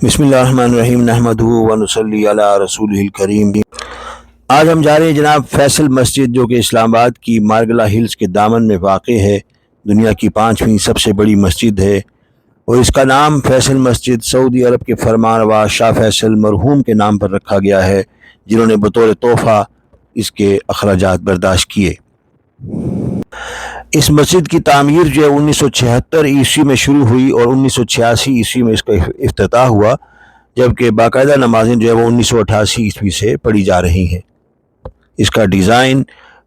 بسم اللہ الرحمن الرحیم نحمدہ ونصلی علی رسولہ الکریم۔ آج ہم جا رہے ہیں جناب فیصل مسجد، جو کہ اسلام آباد کی مارگلہ ہلز کے دامن میں واقع ہے۔ دنیا کی 5ویں سب سے بڑی مسجد ہے، اور اس کا نام فیصل مسجد سعودی عرب کے فرمانروا شاہ فیصل مرحوم کے نام پر رکھا گیا ہے، جنہوں نے بطور تحفہ اس کے اخراجات برداشت کیے۔ اس مسجد کی تعمیر جو ہے 1976 عیسوی میں شروع ہوئی اور 1986 عیسوی میں اس کا افتتاح ہوا، جبکہ باقاعدہ نمازیں جو ہے وہ 1988 عیسوی سے پڑھی جا رہی ہیں۔ اس کا ڈیزائن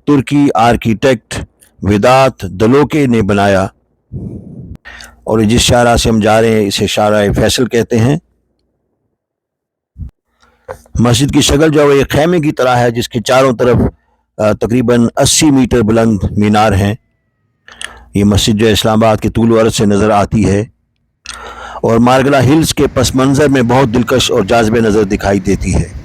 ترکی آرکیٹیکٹ ودات دلوکے نے بنایا، اور جس شاہراہ سے ہم جا رہے ہیں اسے شاہراہ فیصل کہتے ہیں۔ مسجد کی شکل جو ہے وہ ایک خیمے کی طرح ہے، جس کے چاروں طرف تقریباً 80 میٹر بلند مینار ہیں۔ یہ مسجد جو ہے اسلام آباد کے طول و عرض سے نظر آتی ہے، اور مارگلہ ہلز کے پس منظر میں بہت دلکش اور جاذب نظر دکھائی دیتی ہے۔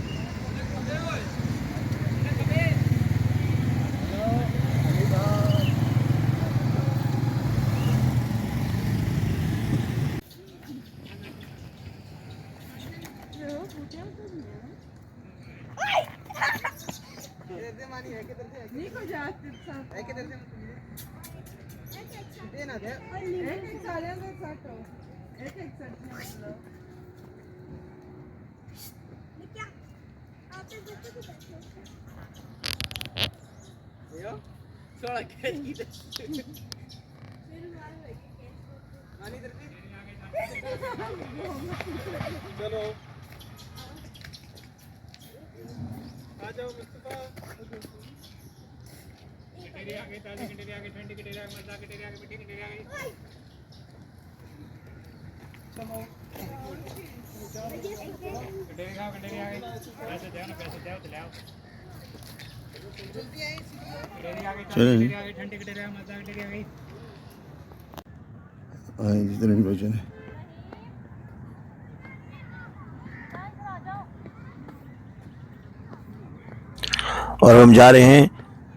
اور ہم جا رہے ہیں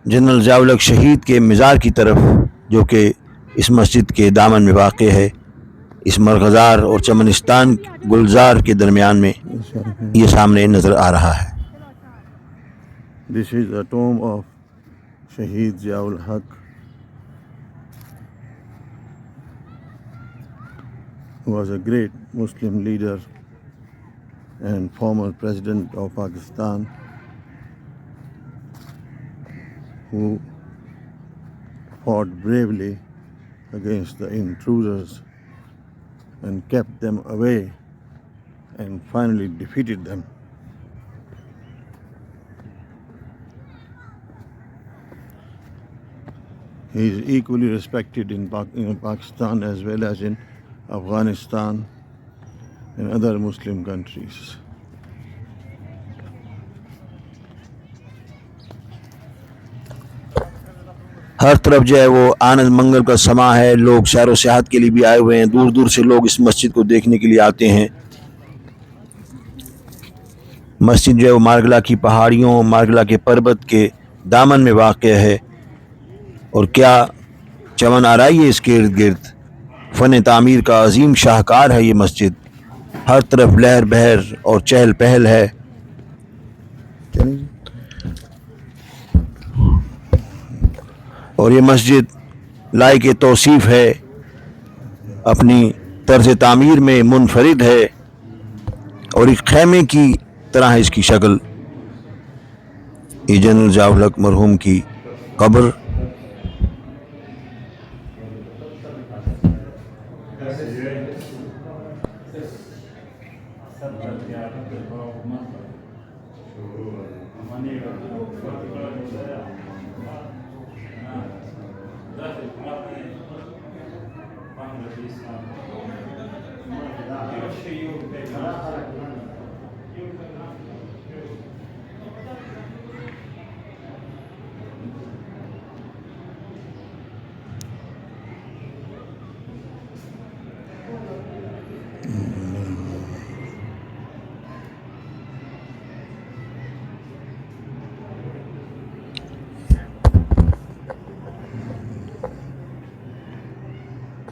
جنرل ضیاء الحق شہید کے مزار کی طرف، جو کہ اس مسجد کے دامن میں واقع ہے، اس مرغزار اور چمنستان گلزار کے درمیان میں یہ سامنے نظر آ رہا ہے۔ This is the tomb of Shaheed Ziaul Haq, who was a great Muslim leader and former president of Pakistan, who fought bravely against the intruders and kept them away and finally defeated them. He is equally respected in Pakistan as well as in Afghanistan and other Muslim countries. ہر طرف جو ہے وہ آنند منگل کا سماں ہے، لوگ سیر و سیاحت کے لیے بھی آئے ہوئے ہیں، دور دور سے لوگ اس مسجد کو دیکھنے کے لیے آتے ہیں۔ مسجد جو ہے وہ مارگلہ کی پہاڑیوں، مارگلہ کے پربت کے دامن میں واقع ہے، اور کیا چمن آرائی ہے اس کے ارد گرد۔ فن تعمیر کا عظیم شاہکار ہے یہ مسجد، ہر طرف لہر بہر اور چہل پہل ہے۔ اور یہ مسجد لائق توصیف ہے، اپنی طرز تعمیر میں منفرد ہے، اور ایک خیمے کی طرح ہے اس کی شکل۔ یہ جنرل ضیاء الحق مرحوم کی قبر۔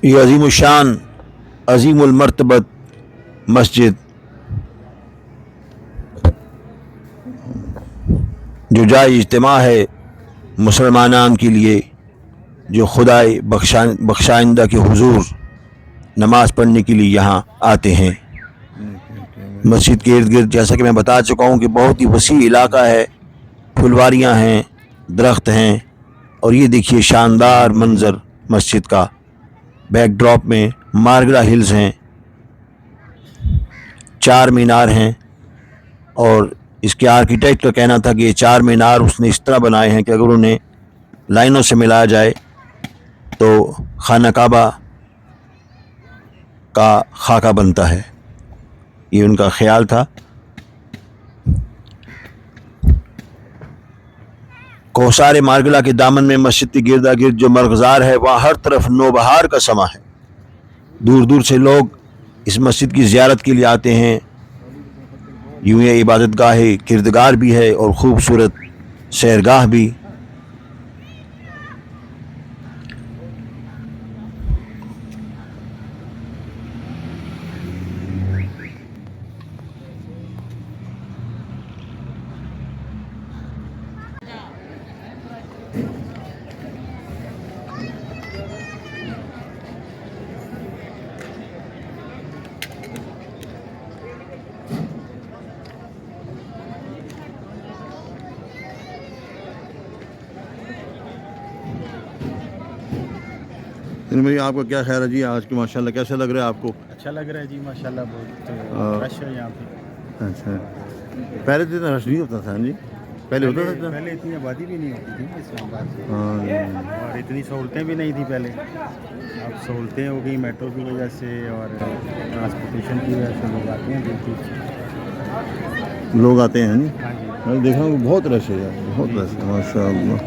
یہ عظیم الشان عظیم المرتبت مسجد جو جائے اجتماع ہے مسلمانان کے لیے جو خدائے بخشائندہ کے حضور نماز پڑھنے کے لیے یہاں آتے ہیں۔ مسجد کے ارد گرد جیسا کہ میں بتا چکا ہوں کہ بہت ہی وسیع علاقہ ہے، پھلواریاں ہیں، درخت ہیں، اور یہ دیکھیے شاندار منظر مسجد کا، بیک ڈراپ میں مارگلا ہلز ہیں، 4 مینار ہیں، اور اس کے آرکیٹیکٹ کا کہنا تھا کہ یہ 4 مینار اس نے اس طرح بنائے ہیں کہ اگر انہیں لائنوں سے ملایا جائے تو خانہ کعبہ کا خاکہ بنتا ہے، یہ ان کا خیال تھا۔ کوسار مارگلا کے دامن میں مسجد کے گردا گرد جو مرغزار ہے وہاں ہر طرف نوبہار کا سما ہے، دور دور سے لوگ اس مسجد کی زیارت کے لیے آتے ہیں، یوں یہ عبادت گاہ کردگار بھی ہے اور خوبصورت سیرگاہ بھی۔ بھائی آپ کا کیا خیال ہے جی آج کے ماشاءاللہ کیسا لگ رہا ہے آپ کو؟ اچھا لگ رہا ہے جی ماشاءاللہ، بہت رش ہے یہاں پہ۔ اچھا، پہلے تو اتنا رش نہیں ہوتا تھا جی، پہلے ہوتا تھا؟ پہلے اتنی آبادی بھی نہیں ہوتی تھی اسلام آباد سے، اور اتنی سہولتیں بھی نہیں تھیں پہلے۔ اب سہولتیں ہو گئی میٹرو کی وجہ سے اور ٹرانسپورٹیشن کی وجہ سے لوگ آتے ہیں بالکل، لوگ آتے ہیں جی۔ ہاں جی، میں دیکھا ہوں بہت رش ہے یار، بہت رش ہے ماشاء اللہ۔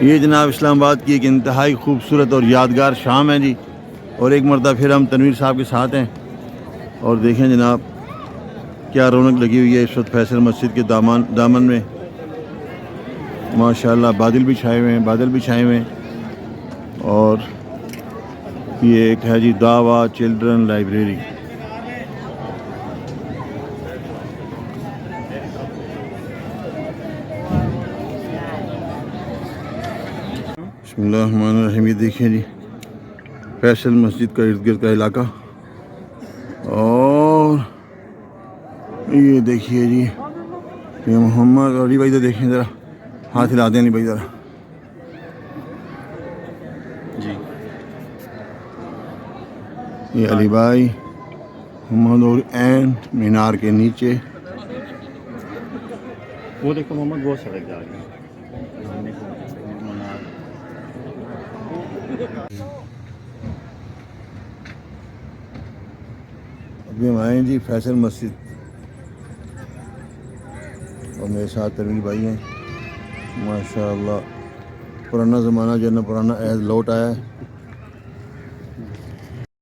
یہ جناب اسلام آباد کی ایک انتہائی خوبصورت اور یادگار شام ہے جی، اور ایک مرتبہ پھر ہم تنویر صاحب کے ساتھ ہیں، اور دیکھیں جناب کیا رونق لگی ہوئی ہے اس وقت فیصل مسجد کے دامن میں، ماشاءاللہ بادل بھی چھائے ہوئے ہیں، اور یہ ایک ہے جی دعویٰ چلڈرن لائبریری۔ بسم اللہ الرحمن الرحیم، یہ دیکھیں جی فیصل مسجد کا ارد گرد کا علاقہ، اور یہ دیکھیے جی یہ محمد علی بھائی، ادھر دیکھیں ذرا، ہاتھ ہلا دیں علی بھائی ذرا جی، یہ علی بھائی محمد اور این مینار کے نیچے، وہ دیکھو محمد وہ سڑک جا رہی ہے۔ ابھی ہم آئے ہیں جی فیصل مسجد، اور میرے ساتھ تنویر بھائی ہیں، ماشاءاللہ پرانا زمانہ جو ہے نا، پرانا عہد لوٹ آیا ہے۔